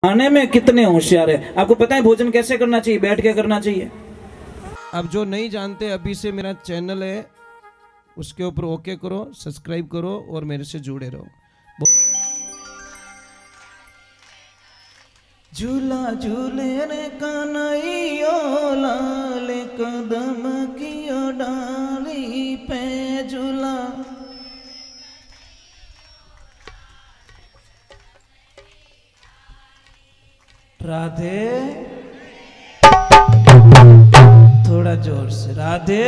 खाने में कितने होशियार है। आपको पता है भोजन कैसे करना चाहिए, बैठ के करना चाहिए। अब जो नहीं जानते अभी से मेरा चैनल है उसके ऊपर ओके करो, सब्सक्राइब करो और मेरे से जुड़े रहो। झूला झूले रे कन्हैया लाल कदम कियो डाली पे झूला। राधे थोड़ा जोर से, राधे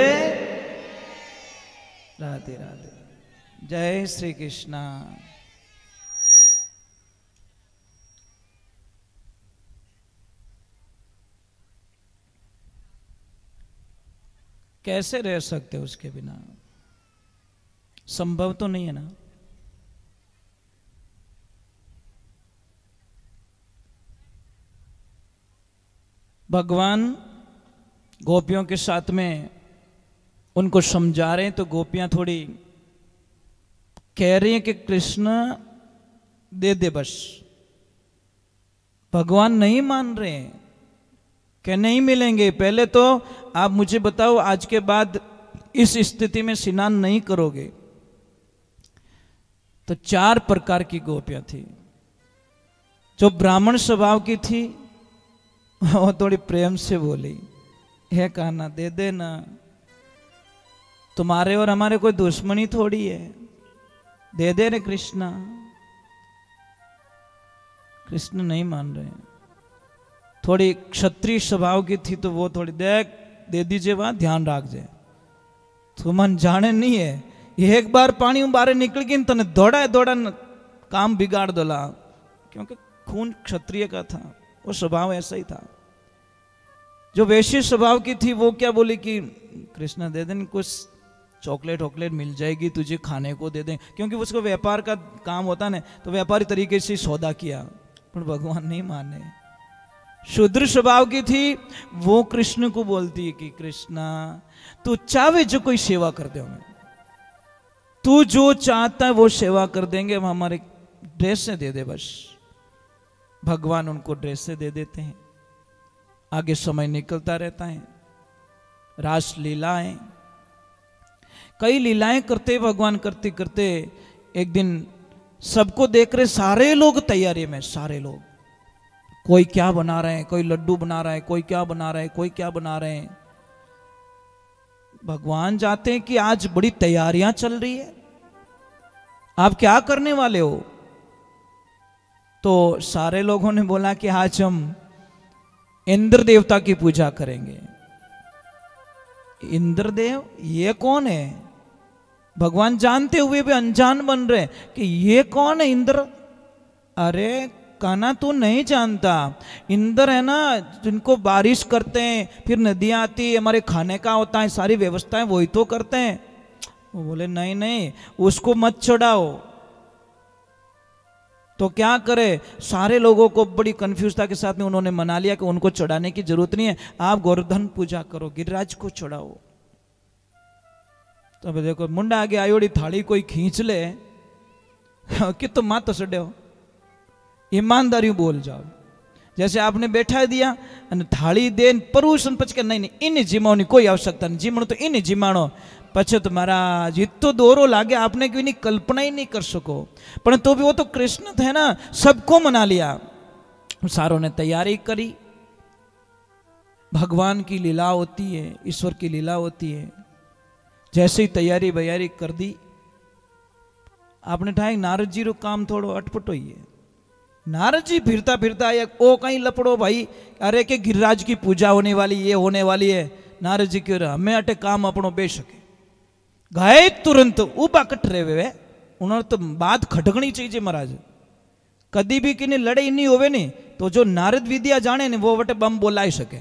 राधे राधे। जय श्री कृष्णा। कैसे रह सकते उसके बिना, संभव तो नहीं है ना। भगवान गोपियों के साथ में उनको समझा रहे हैं तो गोपियां थोड़ी कह रही हैं कि कृष्ण दे दे बस। भगवान नहीं मान रहे हैं कि नहीं मिलेंगे, पहले तो आप मुझे बताओ आज के बाद इस स्थिति में स्नान नहीं करोगे। तो 4 प्रकार की गोपियां थी। जो ब्राह्मण स्वभाव की थी वो थोड़ी प्रेम से बोली, हे कान्हा दे देना, तुम्हारे और हमारे कोई दुश्मनी थोड़ी है, दे दे रे कृष्णा। कृष्ण नहीं मान रहे। थोड़ी क्षत्रिय स्वभाव की थी तो वो थोड़ी देख दे दीजिए, वहां ध्यान रख जाए, तुमन जाने नहीं है एक बार पानी बाहर निकल गई तने दौड़ा दौड़ा काम बिगाड़ दोला। क्योंकि खून क्षत्रिय का था, वो स्वभाव ऐसा ही था। जो वैश्य स्वभाव की थी वो क्या बोली कि कृष्णा दे दें, कुछ चॉकलेट वॉकलेट मिल जाएगी तुझे खाने को दे दें, क्योंकि उसको व्यापार का काम होता ना, तो व्यापारी तरीके से सौदा किया। पर भगवान नहीं माने। शूद्र स्वभाव की थी वो कृष्ण को बोलती है कि कृष्णा तू चाहे जो कोई सेवा कर दे, हमें तू जो चाहता है वो सेवा कर देंगे, हम हमारे ड्रेस से दे दे बस। भगवान उनको ड्रेस से दे देते हैं। आगे समय निकलता रहता है, रास लीलाएं, कई लीलाएं करते भगवान, करते करते एक दिन सबको देख रहे सारे लोग तैयारी में, सारे लोग कोई क्या बना रहे हैं, कोई लड्डू बना रहा है, कोई क्या बना रहा है, कोई क्या बना रहे हैं। भगवान जाते हैं कि आज बड़ी तैयारियां चल रही है, आप क्या करने वाले हो। तो सारे लोगों ने बोला कि आज हम इंद्र देवता की पूजा करेंगे। इंद्रदेव ये कौन है। भगवान जानते हुए भी अनजान बन रहे कि ये कौन है इंद्र। अरे कान्हा तू नहीं जानता, इंद्र है ना जिनको बारिश करते हैं, फिर नदियां आती है, हमारे खाने का होता है, सारी व्यवस्थाएं वही तो करते हैं। वो बोले नहीं नहीं उसको मत चढ़ाओ। तो क्या करे, सारे लोगों को बड़ी कंफ्यूजता के साथ में उन्होंने मना लिया कि उनको चढ़ाने की जरूरत नहीं है, आप गोवर्धन पूजा करो, गिरिराज को चढ़ाओ। तो अब देखो मुंडा आगे आयोड़ी थाली कोई खींच ले कि तुम मां तो सड़े हो, ईमानदारी बोल जाओ। जैसे आपने बैठा दिया थाली दे परूसन पच के नहीं नहीं इन जिमाओ कोई आवश्यकता नहीं, जिमणो तो इन जिमाणो पछे तो महाराज इतो दोरो लागे आपने क्यों नहीं कल्पना ही नहीं कर सको। पर तो भी वो तो कृष्ण थे ना, सबको मना लिया। सारों ने तैयारी करी। भगवान की लीला होती है, ईश्वर की लीला होती है। जैसे ही तैयारी बयारी कर दी, आपने ठाई नारद जी रो काम थोड़ो अटपटो ही है। नारद जी फिरता फिरता एक ओ कहीं लपड़ो भाई, अरे के गिरिराज की पूजा होने वाली, ये होने वाली है। नारद जी क्यों हमें अटे काम अपनो बे सके गए तुरंत उबा कट रहे वे। उन्होंने तो बात खटकनी चाहिए महाराज, कदी भी किन्हीं लड़ाई नहीं होवे नहीं तो जो नारद विद्या जाने ने वो वटे बम बोलाई सके।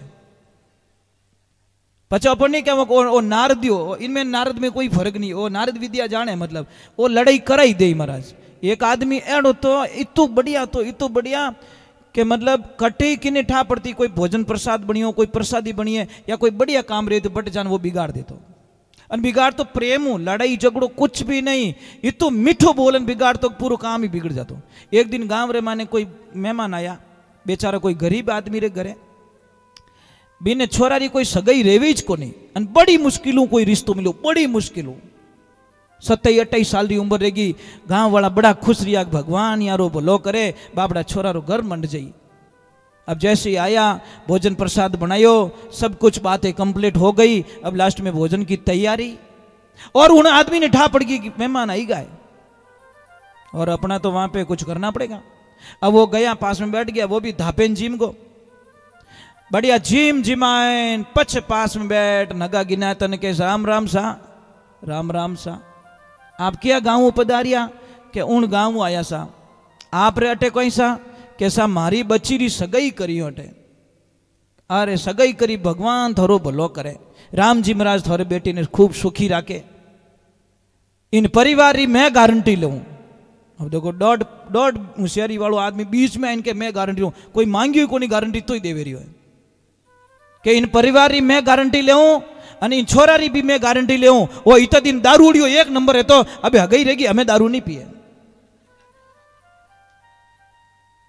पचा अपन नहीं क्या वो नारदियो, इनमें नारद में कोई फर्क नहीं, वो नारद विद्या जाने मतलब वो लड़ाई कराई दे महाराज। एक आदमी एड़ो तो इतो बढ़िया, तो इतो बढ़िया कि मतलब कटे किने ठा पड़ती, कोई भोजन प्रसाद बनी हो, कोई प्रसादी बनी है या कोई बढ़िया काम रहे तो बट जान वो बिगाड़ दे। तो अन बिगाड़ तो प्रेम हो, लड़ाई झगड़ो कुछ भी नहीं, ये तो मीठो बोलन बिगाड़ तो पूरा काम ही बिगड़ जातो। एक दिन गांव रे माने कोई मेहमान आया, बेचारा कोई गरीब आदमी रे घरे बीने छोरारी कोई सगाई रेवी ज कोनी अन बड़ी मुश्किलों कोई रिश्तो मिलो, बड़ी मुश्किलों 27-28 साल की उम्र रहेगी। गांव वाला बड़ा खुश रिया, भगवान यारो भलो करे, बापड़ा छोरा रो घर मंड जाई। अब जैसे ही आया, भोजन प्रसाद बनायो, सब कुछ बातें कंप्लीट हो गई। अब लास्ट में भोजन की तैयारी, और उन आदमी ने ठा पड़ गई कि मेहमान आई गए और अपना तो वहां पे कुछ करना पड़ेगा। अब वो गया, पास में बैठ गया, वो भी धापेन जिम को बढ़िया जिम जिमायन पछ पास में बैठ नगा गिना तन के राम राम सा, राम राम सा। आप क्या गाँव पधारिया के उन गाँव आया सा, आप रे अटे कोई सा कैसा मारी बच्ची री सगाई करी अटे। अरे सगाई करी, भगवान थोरो भलो करे, राम जी महाराज थोड़े बेटी ने खूब सुखी राखे। इन परिवार री मैं गारंटी लूं। अब देखो डॉट होशियारी वालों आदमी बीच में इनके मैं गारंटी लूं, कोई मांगी हुई कोनी गारंटी तो ही देवे रही है कि इन परिवार री मैं गारंटी ले અને છોરારી भी मैं गारंटी ले वो इतना दिन दारू उड़ियो एक नंबर है तो अबे हगई रहेगी, हमें दारू नहीं पिए।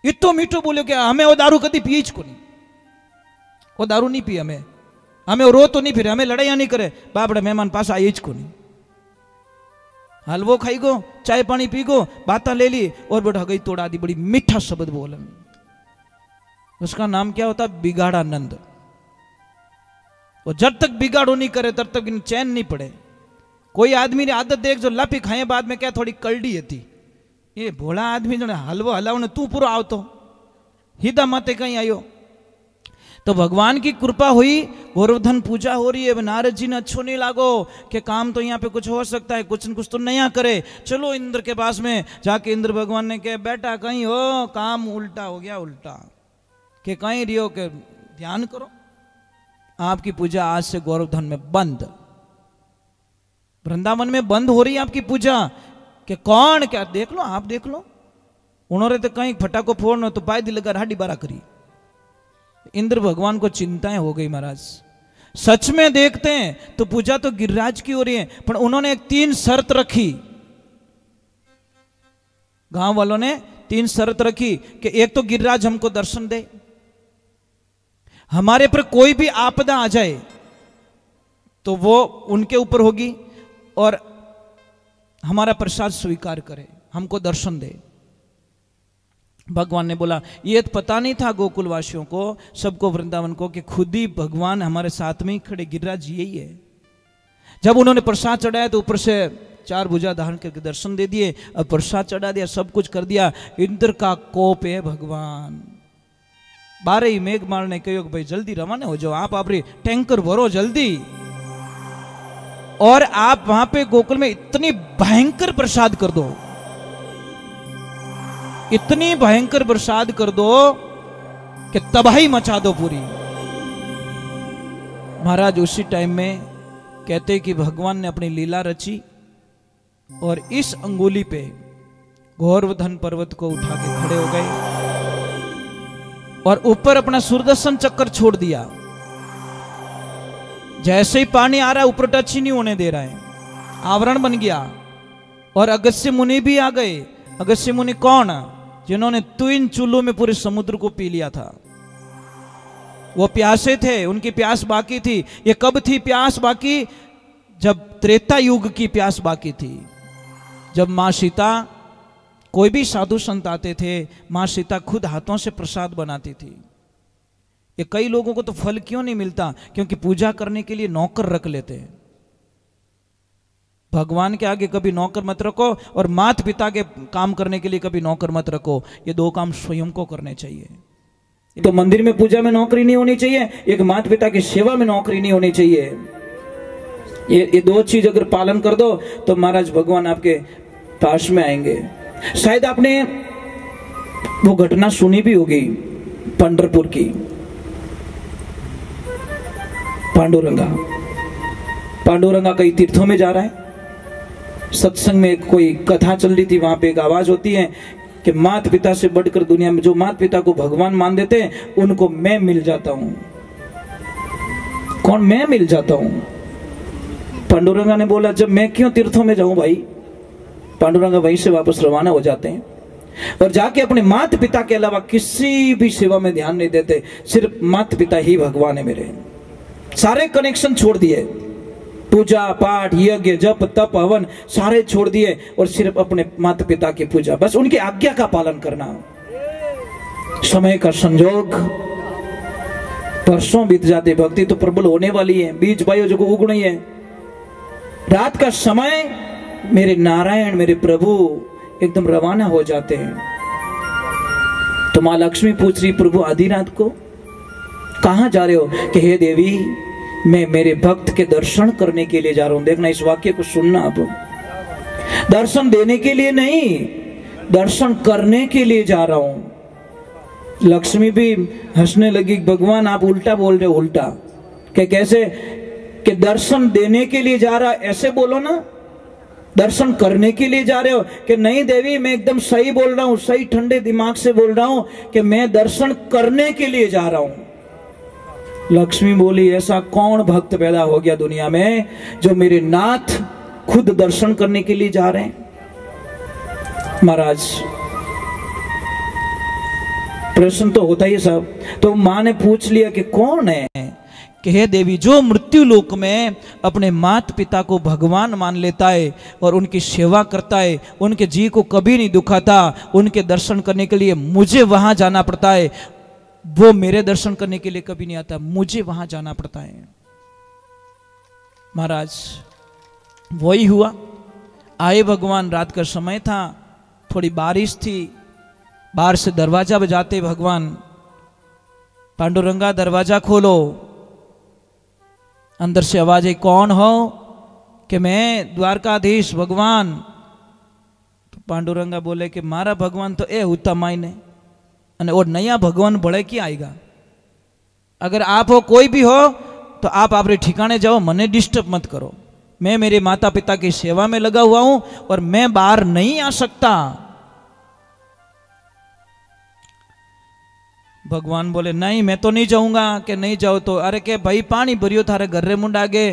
इतो मीठो बोलो कि हमें वो दारू कभी पिए को नहीं, वो दारू नहीं पिए, हमें रो तो नहीं फिरे, हमें लड़ाइया नहीं करे, बापड़े मेहमान पास आए को नहीं। हलवो खाई गो, चाय पानी पी गो, बात ले ली और बेटा हगई तोड़ा दी। बड़ी मीठा शब्द बोलन, उसका नाम क्या होता? बिगाड़ानंद। वो जब तक बिगाड़ो नहीं करे तब तक इन चैन नहीं पड़े। कोई आदमी ने आदत देख जो लापी खाए बाद में क्या थोड़ी कलडी थी, ये भोला आदमी जो हलवो हलाव ने तू पूरा आवतो हिदा माते कहीं आयो। तो भगवान की कृपा हुई, गोवर्धन पूजा हो रही है। नारद जी ने अच्छो नहीं लागो कि काम तो यहाँ पे कुछ हो सकता है, कुछ न कुछ तो नया करे। चलो इंद्र के पास में जाके इंद्र भगवान ने कहा बेटा कहीं हो काम उल्टा हो गया, उल्टा के कहीं रियो के ध्यान करो, आपकी पूजा आज से गोवर्धन में बंद, वृंदावन में बंद हो रही है आपकी पूजा। कि कौन? क्या देख लो, आप देख लो, उन्होंने तो कहीं फटाको फोड़ना तो पायदी लगा राडी बारा करी। इंद्र भगवान को चिंताएं हो गई महाराज। सच में देखते हैं तो पूजा तो गिरिराज की हो रही है, पर उन्होंने एक 3 शर्त रखी। गांव वालों ने 3 शर्त रखी कि एक तो गिरिराज हमको दर्शन दे, हमारे पर कोई भी आपदा आ जाए तो वो उनके ऊपर होगी, और हमारा प्रसाद स्वीकार करे, हमको दर्शन दे। भगवान ने बोला ये तो पता नहीं था गोकुलवासियों को, सबको वृंदावन को, कि खुद ही भगवान हमारे साथ में ही खड़े, गिरिराज यही है। जब उन्होंने प्रसाद चढ़ाया तो ऊपर से 4 भुजा धारण करके दर्शन दे दिए, अब प्रसाद चढ़ा दिया, सब कुछ कर दिया। इंद्र का कोप है भगवान। 12 ही मेघ माल ने कहो भाई जल्दी रवाना हो जाओ, आप अपनी टैंकर भरो जल्दी, और आप वहां पे गोकुल में इतनी भयंकर प्रसाद कर दो, इतनी भयंकर प्रसाद कर दो कि तबाही मचा दो पूरी। महाराज उसी टाइम में कहते कि भगवान ने अपनी लीला रची और इस अंगुली पे गोवर्धन पर्वत को उठा के खड़े हो गए और ऊपर अपना सुदर्शन चक्र छोड़ दिया। जैसे ही पानी आ रहा है ऊपर टच ही नहीं होने दे रहा है, आवरण बन गया। और अगस्त्य मुनि भी आ गए। अगस्त्य मुनि कौन? जिन्होंने 3 चूल्हों में पूरे समुद्र को पी लिया था। वो प्यासे थे, उनकी प्यास बाकी थी। ये कब थी प्यास बाकी? जब त्रेता युग की प्यास बाकी थी, जब मां सीता, कोई भी साधु संत आते थे, मां सीता खुद हाथों से प्रसाद बनाती थी। ये कई लोगों को तो फल क्यों नहीं मिलता? क्योंकि पूजा करने के लिए नौकर रख लेते हैं। भगवान के आगे कभी नौकर मत रखो, और माता पिता के काम करने के लिए कभी नौकर मत रखो। ये 2 काम स्वयं को करने चाहिए। तो मंदिर में पूजा में नौकरी नहीं होनी चाहिए, एक माता पिता की सेवा में नौकरी नहीं होनी चाहिए। ये 2 चीज अगर पालन कर दो तो महाराज भगवान आपके पास में आएंगे। शायद आपने वो घटना सुनी भी होगी पंढरपुर की। पांडुरंगा कई तीर्थों में जा रहा है, सत्संग में कोई कथा चल रही थी, वहां पे एक आवाज होती है कि माता पिता से बढ़कर दुनिया में जो माता पिता को भगवान मान देते हैं उनको मैं मिल जाता हूं। कौन? मैं मिल जाता हूं। पांडुरंगा ने बोला जब मैं क्यों तीर्थों में जाऊं भाई। पांडुरंगा वहीं से वापस रवाना हो जाते हैं। और जाके अपने माता पिता के अलावा किसी भी सेवा में ध्यान नहीं देते, सिर्फ माता पिता ही भगवान है मेरे। सारे कनेक्शन छोड़ दिए, पूजा पाठ यज्ञ जप तप हवन सारे छोड़ दिए और सिर्फ अपने माता पिता की पूजा, बस उनकी आज्ञा का पालन करना। समय का संजोग, वर्षों बीत जाते, भक्ति तो प्रबल होने वाली है, बीज बायो जो उगनी है। रात का समय मेरे नारायण मेरे प्रभु एकदम रवाना हो जाते हैं। तो मां लक्ष्मी पूछ रही प्रभु आधी रात को कहां जा रहे हो? कि हे देवी मैं मेरे भक्त के दर्शन करने के लिए जा रहा हूं। देखना इस वाक्य को सुनना, अब दर्शन देने के लिए नहीं, दर्शन करने के लिए जा रहा हूं। लक्ष्मी भी हंसने लगी, भगवान आप उल्टा बोल रहे हो। उल्टा कि कैसे? कि दर्शन देने के लिए जा रहा, ऐसे बोलो ना, दर्शन करने के लिए जा रहे हो। कि नहीं देवी मैं एकदम सही बोल रहा हूं, सही ठंडे दिमाग से बोल रहा हूं कि मैं दर्शन करने के लिए जा रहा हूं। लक्ष्मी बोली ऐसा कौन भक्त पैदा हो गया दुनिया में जो मेरे नाथ खुद दर्शन करने के लिए जा रहे हैं? महाराज प्रश्न तो होता ही सब। तो मां ने पूछ लिया कि कौन है? कि हे देवी जो मृत्यु लोक में अपने माता पिता को भगवान मान लेता है और उनकी सेवा करता है, उनके जी को कभी नहीं दुखाता, उनके दर्शन करने के लिए मुझे वहां जाना पड़ता है, वो मेरे दर्शन करने के लिए कभी नहीं आता, मुझे वहां जाना पड़ता है। महाराज वही हुआ। आए भगवान, रात का समय था, थोड़ी बारिश थी, बाहर से दरवाजा बजाते भगवान, पांडुरंगा दरवाजा खोलो। अंदर से आवाज आई कौन हो? कि मैं द्वारकाधीश भगवान। तो पांडुरंगा बोले कि मारा भगवान तो ए होता मायने और नया भगवान बड़े क्या आएगा? अगर आप हो कोई भी हो तो आप अपने ठिकाने जाओ, मने डिस्टर्ब मत करो। मैं मेरे माता पिता की सेवा में लगा हुआ हूं और मैं बाहर नहीं आ सकता। भगवान बोले नहीं मैं तो नहीं जाऊंगा। कि नहीं जाओ तो? अरे के भाई पानी भरियो थारे घर रे मुंड आगे,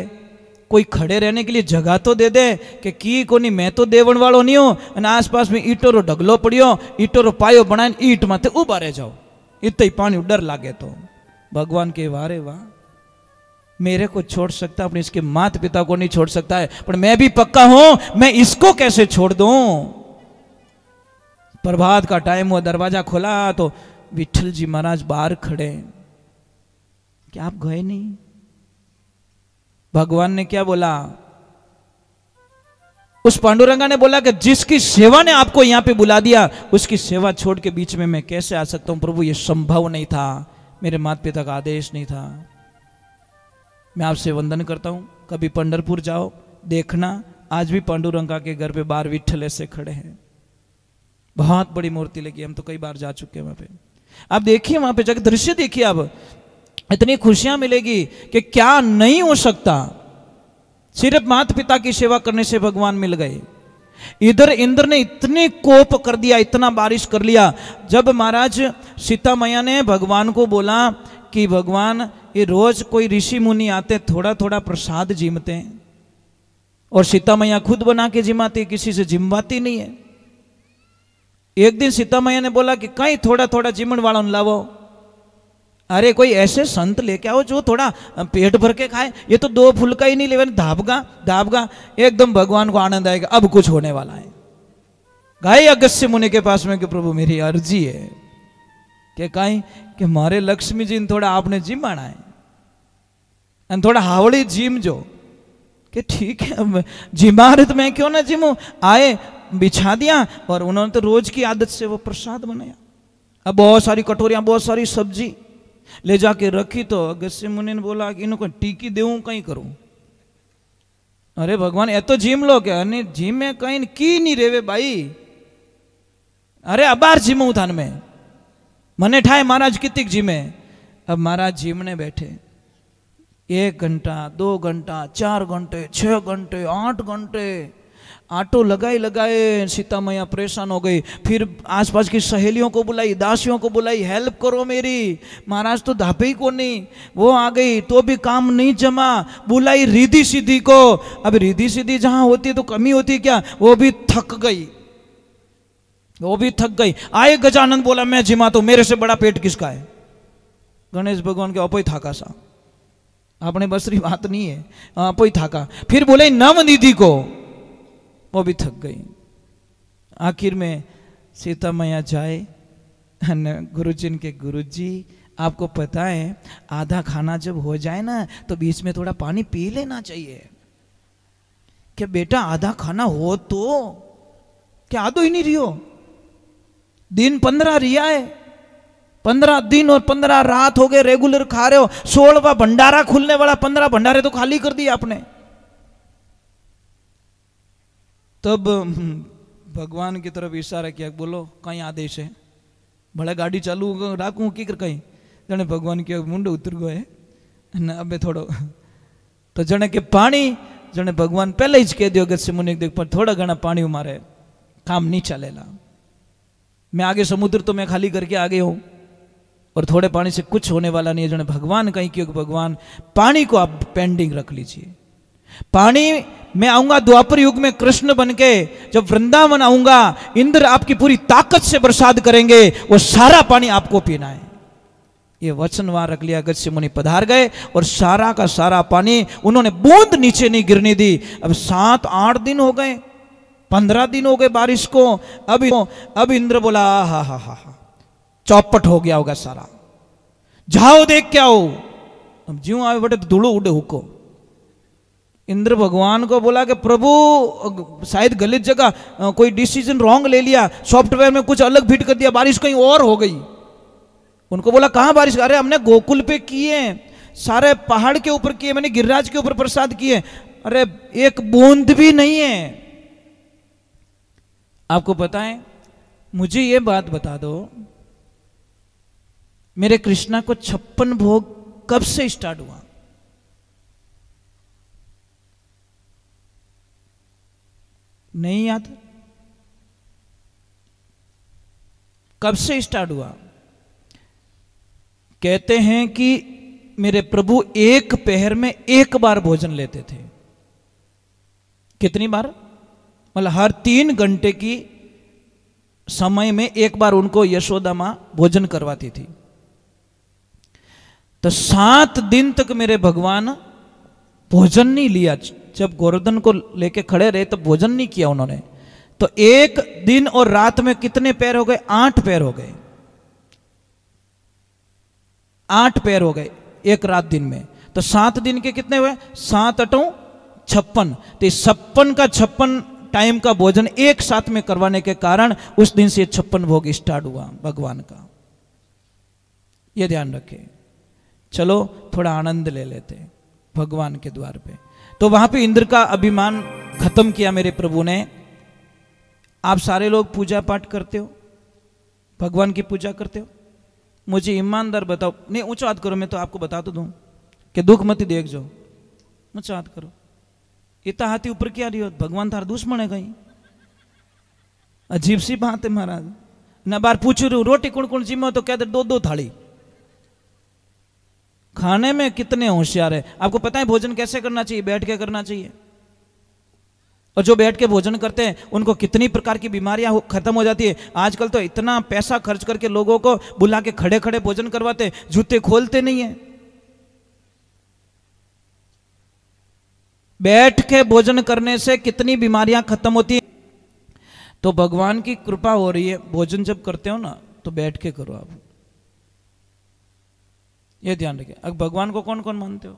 कोई खड़े रहने के लिए जगह तो दे दे। कि कोनी मैं तो देवन वालो नहीं हूं, और आसपास में ईटो रो ढगलो पड़ियो, ईटो रो पायो बनाए ईट माथे उभा रह जाओ, इतना ही पानी डर लागे। तो भगवान के वारे वाह, मेरे को छोड़ सकता अपने इसके माता पिता को नहीं छोड़ सकता है, पर मैं भी पक्का हूं मैं इसको कैसे छोड़ दूं। प्रभात का टाइम हुआ, दरवाजा खोला तो विठल जी महाराज बाहर खड़े। क्या आप गए नहीं? भगवान ने क्या बोला? उस पांडुरंगा ने बोला कि जिसकी सेवा ने आपको यहां पे बुला दिया उसकी सेवा छोड़ के बीच में मैं कैसे आ सकता हूं प्रभु? ये संभव नहीं था, मेरे माता पिता का आदेश नहीं था। मैं आपसे वंदन करता हूं, कभी पंढरपुर जाओ देखना, आज भी पांडुरंगा के घर पे बाहर विठल ऐसे खड़े हैं, बहुत बड़ी मूर्ति लगी। हम तो कई बार जा चुके हैं वहां पे। आप देखिए वहां पे जाकर दृश्य देखिए, अब इतनी खुशियां मिलेगी कि क्या नहीं हो सकता। सिर्फ माता पिता की सेवा करने से भगवान मिल गए। इधर इंद्र ने इतने कोप कर दिया, इतना बारिश कर लिया। जब महाराज सीता मैया ने भगवान को बोला कि भगवान ये रोज कोई ऋषि मुनि आते थोड़ा थोड़ा प्रसाद जिमते हैं, और सीता मैया खुद बना के जिमाती, किसी से जिमवाती नहीं है। एक दिन सीता मैया ने बोला कि कहीं थोड़ा थोड़ा जिमण वालों लावो। अरे कोई ऐसे संत लेके आओ जो थोड़ा पेट भर के खाए, ये तो 2 फुलका ही नहीं लेवे, धाबगा। एकदम भगवान को आनंद आएगा, अब कुछ होने वाला है। गए अगस्त्य मुनि के पास में कि प्रभु मेरी अर्जी है कि कहीं कि मारे लक्ष्मी जी ने थोड़ा आपने जिमाना है, थोड़ा हावड़ी जिम जो। कि ठीक है जिमारत में क्यों ना जिमू, आए बिछा दिया और उन्होंने तो रोज की आदत से वो प्रसाद बनाया। अब बहुत सारी कटोरियां, बहुत सारी सब्जी ले जाके रखी। तो अगस्त्य मुनि ने बोला कि इनको टीकी देऊं कहीं करूं? अरे भगवान ये तो जिम लो क्या? नहीं जिम में कहीं की नहीं रेवे भाई। अरे अबार जिमू थान में मने ठाए महाराज कितिक जिमे। अब महाराज जिमने बैठे, 1 घंटा 2 घंटा 4 घंटे 6 घंटे 8 घंटे आटो लगाए सीता मैया परेशान हो गई। फिर आसपास की सहेलियों को बुलाई, दासियों को बुलाई, हेल्प करो मेरी। महाराज तो धापे ही को नहीं, वो आ गई तो भी काम नहीं जमा। बुलाई रिद्धि सिद्धि को, अब रिद्धि सिद्धि जहां होती है तो कमी होती क्या, वो भी थक गई। वो भी थक गई। आए गजानन, बोला मैं जिमाता हूं, मेरे से बड़ा पेट किसका है। गणेश भगवान के अपोई थाका सा, अपने बसरी बात नहीं है, अपोई थाका। फिर बोले नवनिधि को, वो भी थक गई। आखिर में सीता मैया जाए, गुरुजी के गुरुजी आपको पता है आधा खाना जब हो जाए ना तो बीच में थोड़ा पानी पी लेना चाहिए। क्या बेटा आधा खाना हो तो क्या आधो ही नहीं रियो, दिन 15 रिया है, 15 दिन और 15 रात हो गए रेगुलर खा रहे हो। 16वां भंडारा खुलने वाला, 15 भंडारे तो खाली कर दिए आपने। तब भगवान की तरफ इशारा किया, बोलो कहीं आदेश है, भले गाड़ी चालू राखू की कर कहीं। जने भगवान के मुंडो उतर गए न अबे थोड़ो तो जने के पानी, जने भगवान पहले ही कह दियो गत्स्य मुनि देख पर थोड़ा घना पानी मारे काम नहीं चलेला। मैं आगे समुद्र तो मैं खाली करके आगे हूं और थोड़े पानी से कुछ होने वाला नहीं है। जने भगवान कहीं क्योंकि भगवान पानी को आप पेंडिंग रख लीजिए। पानी मैं आऊंगा द्वापर युग में कृष्ण बनके, जब वृंदावन आऊंगा इंद्र आपकी पूरी ताकत से बरसात करेंगे, वो सारा पानी आपको पीना है। ये वचन वहां रख लिया। गत्स्य मुनि पधार गए और सारा का सारा पानी उन्होंने बूंद नीचे नहीं गिरने दी। अब 7-8 दिन हो गए, 15 दिन हो गए बारिश को। अब इंद्र बोला हा हा हा हा, चौपट हो गया होगा सारा, जाओ देख क्या हो। अब ज्यों आए बटे धूलो उड़े हुको। इंद्र भगवान को बोला कि प्रभु शायद गलत जगह कोई डिसीजन रॉन्ग ले लिया, सॉफ्टवेयर में कुछ अलग फिट कर दिया, बारिश कहीं और हो गई। उनको बोला कहां बारिश? अरे हमने गोकुल पे किए, सारे पहाड़ के ऊपर किए, मैंने गिरिराज के ऊपर प्रसाद किए, अरे एक बूंद भी नहीं है। आपको पता है, मुझे ये बात बता दो, मेरे कृष्णा को 56 भोग कब से स्टार्ट हुआ? नहीं याद? कब से स्टार्ट हुआ? कहते हैं कि मेरे प्रभु एक पहर में एक बार भोजन लेते थे। कितनी बार? मतलब हर 3 घंटे की समय में एक बार उनको यशोदा मां भोजन करवाती थी। तो 7 दिन तक मेरे भगवान भोजन नहीं लिया। जब गोवर्धन को लेके खड़े रहे तो भोजन नहीं किया उन्होंने। तो एक दिन और रात में कितने पैर हो गए? 8 पैर हो गए। 8 पैर हो गए एक रात दिन में। तो 7 दिन के कितने हुए? 7 8 56। तो 56 का 56 टाइम का भोजन एक साथ में करवाने के कारण उस दिन से 56 भोग स्टार्ट हुआ भगवान का। यह ध्यान रखें। चलो थोड़ा आनंद ले लेते भगवान के द्वार पे। तो वहां पे इंद्र का अभिमान खत्म किया मेरे प्रभु ने। आप सारे लोग पूजा पाठ करते हो, भगवान की पूजा करते हो? मुझे ईमानदार बताओ। नहीं ऊंचा हाथ करो, मैं तो आपको बता तो दूं कि दुख मत देख जाओ। ऊंचा हाथ करो। इतना हाथी ऊपर क्या रही हो? भगवान थार दुश्मन है कहीं? अजीब सी बात है महाराज। न बार पूछ रही हूं रोटी कौन कौन जिम्मे, तो कहते 2-2 थाली। खाने में कितने होशियार है। आपको पता है भोजन कैसे करना चाहिए? बैठ के करना चाहिए। और जो बैठ के भोजन करते हैं उनको कितनी प्रकार की बीमारियां खत्म हो जाती है। आजकल तो इतना पैसा खर्च करके लोगों को बुला के खड़े खड़े भोजन करवाते, जूते खोलते नहीं है। बैठ के भोजन करने से कितनी बीमारियां खत्म होती है। तो भगवान की कृपा हो रही है। भोजन जब करते हो ना तो बैठ के करो आप, ये ध्यान रखिए। अब भगवान को कौन कौन मानते हो?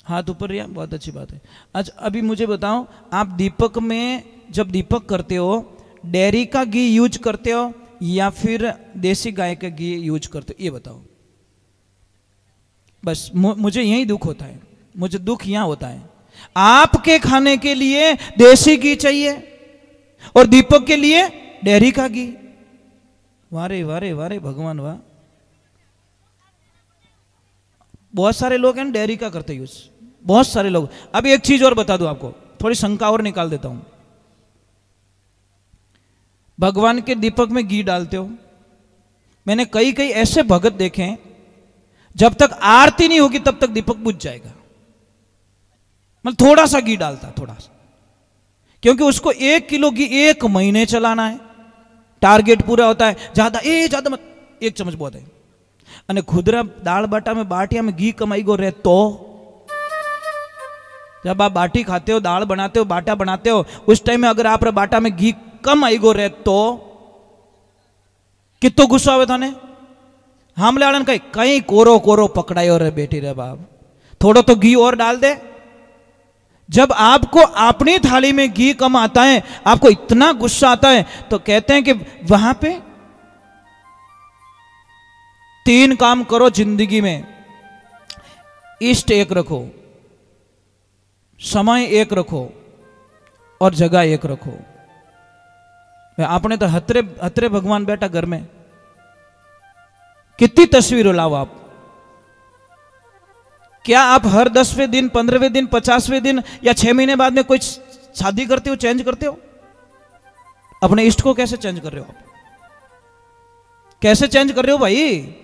हाथ ऊपर रिया, बहुत अच्छी बात है। अच्छा अभी मुझे बताओ, आप दीपक में जब दीपक करते हो डेयरी का घी यूज करते हो या फिर देसी गाय का घी यूज करते हो? ये बताओ। बस मुझे यही दुख होता है, मुझे दुख यहां होता है। आपके खाने के लिए देसी घी चाहिए और दीपक के लिए डेयरी का घी। वारे वारे वारे भगवान वाह। बहुत सारे लोग हैं डेयरी का करते यूज, बहुत सारे लोग। अब एक चीज और बता दूं आपको, थोड़ी शंका और निकाल देता हूं। भगवान के दीपक में घी डालते हो? मैंने कई कई ऐसे भगत देखे हैं, जब तक आरती नहीं होगी तब तक दीपक बुझ जाएगा। मतलब थोड़ा सा घी डालता, थोड़ा सा। क्योंकि उसको 1 किलो घी 1 महीने चलाना है, टारगेट पूरा होता है। ज्यादा मत, 1 चम्मच बहुत है। અને खुदरा दाल बाटा में बाटिया में घी कमाई गो रहे तो जब आप बाटी खाते हो, दाल बनाते हो, बाटा बनाते हो, उस टाइम में अगर आप बाटा में घी कम आई गो रहे तो कितो गुस्सा आवे थाने? हमले वालन कहीं कोरो कोरो पकड़ायो रे बेटी रे बाप, थोड़ा तो घी और डाल दे। जब आपको अपनी थाली में घी कम आता है, आपको इतना गुस्सा आता है, तो कहते हैं कि वहां पे 3 काम करो जिंदगी में। इष्ट एक रखो, समय एक रखो और जगह एक रखो। आपने तो हतरे भगवान बैठा घर में, कितनी तस्वीरों लाओ आप। क्या आप हर 10वें दिन, 15वें दिन, 50वें दिन या 6 महीने बाद में कोई शादी करते हो, चेंज करते हो? अपने इष्ट को कैसे चेंज कर रहे हो आप? कैसे चेंज कर रहे हो भाई?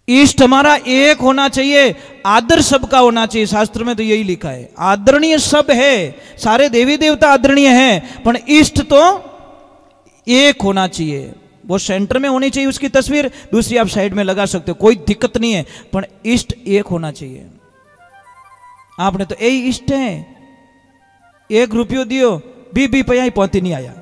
इष्ट हमारा एक होना चाहिए, आदर सबका होना चाहिए। शास्त्र में तो यही लिखा है, आदरणीय सब है, सारे देवी देवता आदरणीय हैं, पर इष्ट तो एक होना चाहिए। वो सेंटर में होनी चाहिए उसकी तस्वीर, दूसरी आप साइड में लगा सकते हो, कोई दिक्कत नहीं है, पर इष्ट एक होना चाहिए। आपने तो यही इष्ट है, 1 रुपयो दियो, बी पया पहुंची नहीं आया।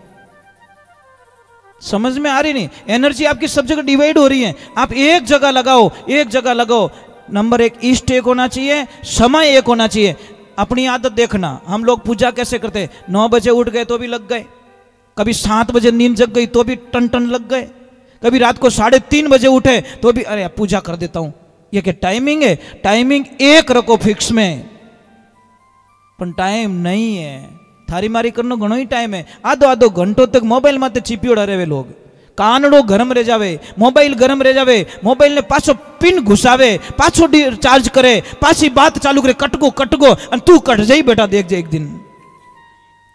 समझ में आ रही नहीं? एनर्जी आपकी सब जगह डिवाइड हो रही है, आप एक जगह लगाओ, एक जगह लगाओ। नंबर 1 इष्ट एक होना चाहिए, समय एक होना चाहिए। अपनी आदत देखना, हम लोग पूजा कैसे करते? 9 बजे उठ गए तो भी लग गए, कभी 7 बजे नींद जग गई तो भी टन टन लग गए, कभी रात को 3:30 बजे उठे तो भी अरे पूजा कर देता हूं। ये क्या टाइमिंग है? टाइमिंग एक रखो फिक्स में, पर टाइम नहीं है। थारी मारी करनो घणो ही टाइम है। आधो घंटों तक मोबाइल माते चिपियोड़ा रहे लोग, कानड़ो गरम रह जावे, मोबाइल गरम रह जावे, मोबाइल ने पाछो पिन घुसावे, पाछो चार्ज करे, पाछी बात चालू करे, कटगो और तू कट जाई बेटा, देख जा एक दिन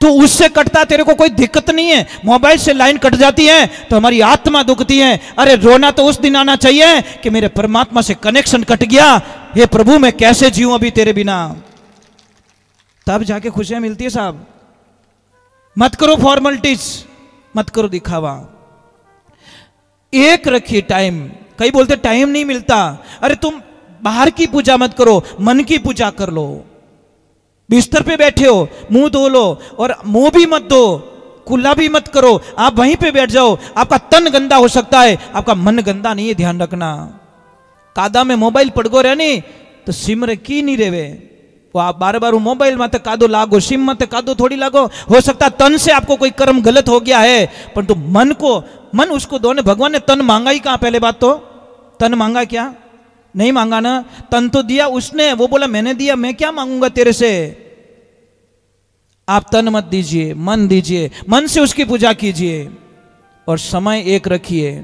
तो उससे कटता, तेरे को कोई दिक्कत नहीं है। मोबाइल से लाइन कट जाती है तो हमारी आत्मा दुखती है। अरे रोना तो उस दिन आना चाहिए कि मेरे परमात्मा से कनेक्शन कट गया, हे प्रभु मैं कैसे जीऊं अभी तेरे बिना, तब जाके खुशियां मिलती है साहब। मत करो फॉर्मेलिटीज, मत करो दिखावा, एक रखिए टाइम। कई बोलते टाइम नहीं मिलता, अरे तुम बाहर की पूजा मत करो, मन की पूजा कर लो। बिस्तर पे बैठे हो, मुंह धो लो, और मुंह भी मत धो, कुल्ला भी मत करो, आप वहीं पे बैठ जाओ। आपका तन गंदा हो सकता है, आपका मन गंदा नहीं है, ध्यान रखना। कादा में मोबाइल पड़गो रहे नहीं तो सिमरे की नहीं रेवे, वो आप बार बार मोबाइल मत कादो लागो, सिम मत कादो थोड़ी लागो। हो सकता है तन से आपको कोई कर्म गलत हो गया है, परंतु मन उसको दो ने। भगवान ने तन मांगा ही कहां? पहले बात तो तन मांगा क्या? नहीं मांगा ना, तन तो दिया उसने, वो बोला मैंने दिया, मैं क्या मांगूंगा तेरे से। आप तन मत दीजिए, मन दीजिए, मन से उसकी पूजा कीजिए। और समय एक रखिए,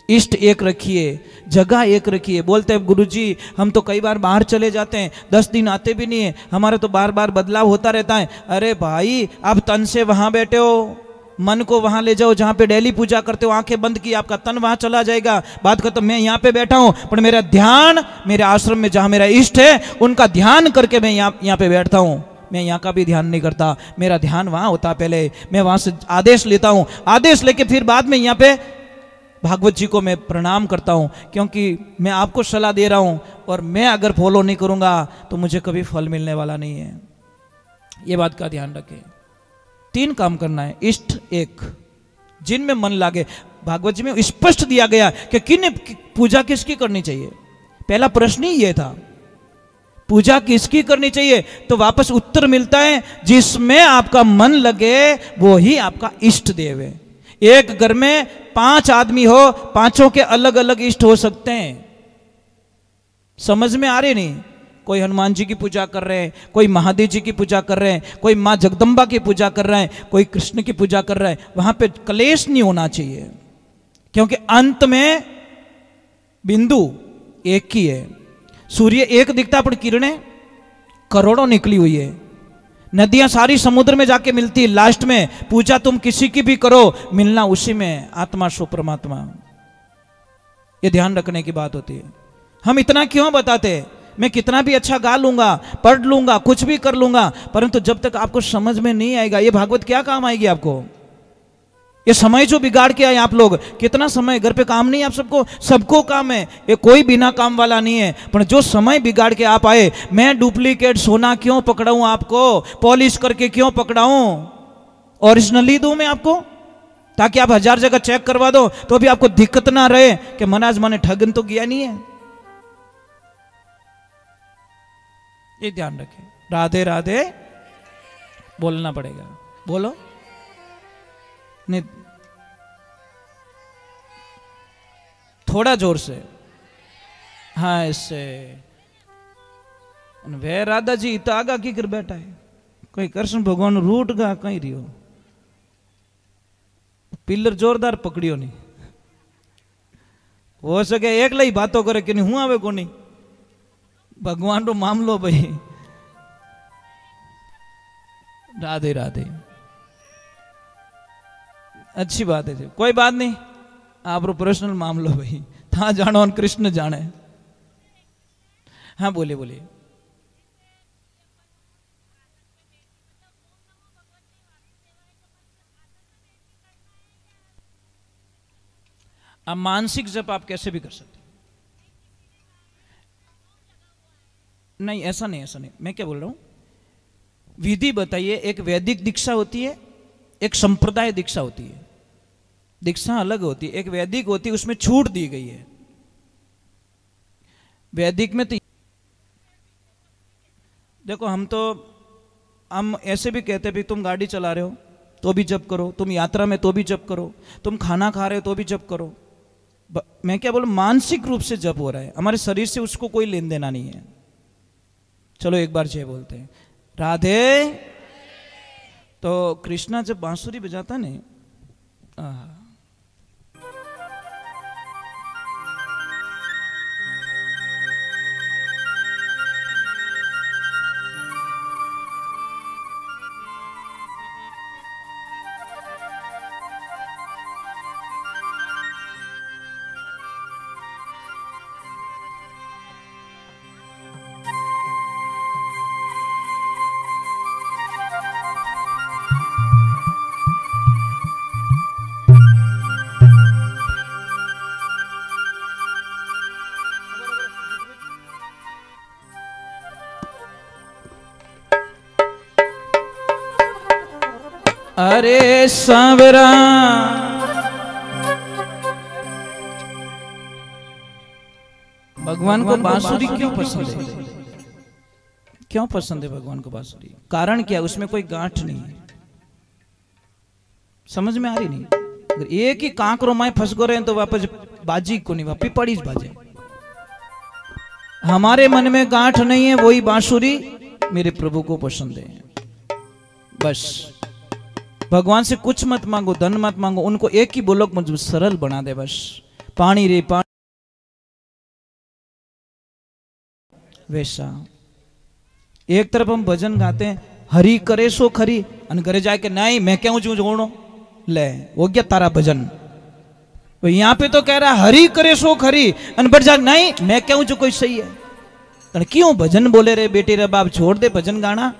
इष्ट एक रखिए, जगह एक रखिए। बोलते हैं गुरुजी हम तो कई बार बाहर चले जाते हैं, 10 दिन आते भी नहीं है, हमारा तो बार बार बदलाव होता रहता है। अरे भाई आप तन से वहां बैठे हो, मन को वहां ले जाओ जहां पे डेली पूजा करते हो, आंखें बंद की, आपका तन वहां चला जाएगा। बात करता मैं यहाँ पे बैठा हूं, पर मेरा ध्यान मेरे आश्रम में जहां मेरा इष्ट है उनका ध्यान करके मैं यहाँ पे बैठता हूं। मैं यहाँ का भी ध्यान नहीं करता, मेरा ध्यान वहां होता, पहले मैं वहां से आदेश लेता हूं, आदेश लेके फिर बाद में यहाँ पे भागवत जी को मैं प्रणाम करता हूं, क्योंकि मैं आपको सलाह दे रहा हूं और मैं अगर फॉलो नहीं करूंगा तो मुझे कभी फल मिलने वाला नहीं है। ये बात का ध्यान रखें। 3 काम करना है, इष्ट एक, जिनमें मन लागे। भागवत जी में स्पष्ट दिया गया कि किन पूजा किसकी करनी चाहिए। पहला प्रश्न ही यह था, पूजा किसकी करनी चाहिए? तो वापस उत्तर मिलता है जिसमें आपका मन लगे वो ही आपका इष्ट देव है। एक घर में 5 आदमी हो, 5 के अलग अलग इष्ट हो सकते हैं। समझ में आ रही नहीं? कोई हनुमान जी की पूजा कर रहे हैं, कोई महादेव जी की पूजा कर रहे हैं, कोई माँ जगदम्बा की पूजा कर रहे हैं, कोई कृष्ण की पूजा कर रहा है। वहां पे क्लेश नहीं होना चाहिए, क्योंकि अंत में बिंदु एक ही है। सूर्य एक दिखता पर किरणें करोड़ों निकली हुई है। नदियां सारी समुद्र में जाके मिलती है। लास्ट में पूजा तुम किसी की भी करो, मिलना उसी में, आत्मा सो परमात्मा। ये ध्यान रखने की बात होती है। हम इतना क्यों बताते? मैं कितना भी अच्छा गा लूंगा, पढ़ लूंगा, कुछ भी कर लूंगा, परंतु जब तक आपको समझ में नहीं आएगा ये भागवत क्या काम आएगी आपको? ये समय जो बिगाड़ के आए आप लोग, कितना समय घर पे काम नहीं है आप सबको? सबको काम है, ये कोई बिना काम वाला नहीं है। पर जो समय बिगाड़ के आप आए, मैं डुप्लीकेट सोना क्यों पकड़ाऊं आपको, पॉलिश करके क्यों पकड़ाऊं? ओरिजिनली दूं मैं आपको, ताकि आप 1000 जगह चेक करवा दो तो भी आपको दिक्कत ना रहे कि महाराज मैंने ठगन तो किया नहीं है। ये ध्यान रखें। राधे राधे बोलना पड़ेगा, बोलो नहीं, थोड़ा जोर से, हाँ ऐसे। वे राधा जी इतना आगा की कर बैठा है, कोई कृष्ण भगवान रूट गा कहीं रियो, पिलर जोरदार पकड़ियो नहीं, हो सके एक लाई बातों करे कि नहीं हूं आवे को नहीं, भगवान रो मामलो भाई। राधे राधे, अच्छी बात है जी, कोई बात नहीं, आप रो पर्सनल मामलो भाई, था जानो और कृष्ण जाने। हाँ बोलिए बोलिए। अब मानसिक जप आप कैसे भी कर सकते, नहीं ऐसा नहीं, ऐसा नहीं, मैं क्या बोल रहा हूं, विधि बताइए। एक वैदिक दीक्षा होती है, एक संप्रदाय दीक्षा होती है, दीक्षा अलग होती है। एक वैदिक होती है, उसमें छूट दी गई है। वैदिक में तो देखो, हम ऐसे भी कहते हैं तुम गाड़ी चला रहे हो तो भी जप करो, तुम यात्रा में तो भी जप करो, तुम खाना खा रहे हो तो भी जप करो। मैं क्या बोलूं, मानसिक रूप से जप हो रहा है, हमारे शरीर से उसको कोई लेन देना नहीं है। चलो एक बार जय बोलते हैं, राधे। तो कृष्णा जब बांसुरी बजाता ने, अरे सांवरा भगवान को बांसुरी क्यों पसंद है? क्यों पसंद है भगवान को बांसुरी? कारण क्या? उसमें कोई गांठ नहीं है, समझ में आ रही नहीं? अगर एक ही कांकरो माए फंस गो रहे हैं तो वापस बाजी को नहीं, वापस पड़ी बाजे। हमारे मन में गांठ नहीं है, वही बांसुरी मेरे प्रभु को पसंद है। बस भगवान से कुछ मत मांगो, धन मत मांगो, उनको एक ही बोलो मुझे सरल बना दे बस। पानी रे पानी, वैसा। एक तरफ हम भजन गाते हैं, हरि करे सो खरी, अन घरे जाके नहीं मैं क्यों जू जोड़ो, ले वो क्या तारा भजन। तो यहाँ पे तो कह रहा हरि करे सो खरी, अन बढ़ जा नहीं मैं क्यों जो कोई सही है। क्यों भजन बोले रे बेटी रे बाप, छोड़ दे भजन गाना,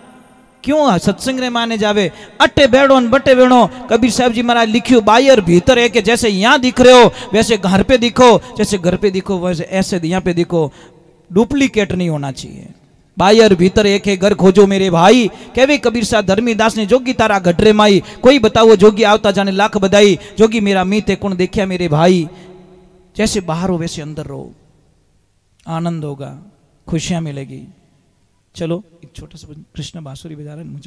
क्यों सत्संग रे माने जावे। अट्टे बैठो बट्टे बैठो, कबीर साहब जी महाराज लिखियो बाहर भीतर है कि जैसे यहाँ दिख रहे हो वैसे घर पे दिखो, जैसे घर पे दिखो वैसे ऐसे यहाँ पे दिखो। डुप्लीकेट नहीं होना चाहिए, बाहर भीतर एक है, घर खोजो मेरे भाई। कहवे कबीर साहब धर्मीदास ने, जोगी तारा घटरे माई, कोई बताओ जोगी आवता जाने लाख बधाई, जोगी मेरा मीत है कौन देखिया मेरे भाई। जैसे बाहर हो वैसे अंदर रहो, आनंद होगा, खुशियां मिलेगी। चलो एक छोटा सा कृष्ण बांसुरी बजा रहे हैं, मुझे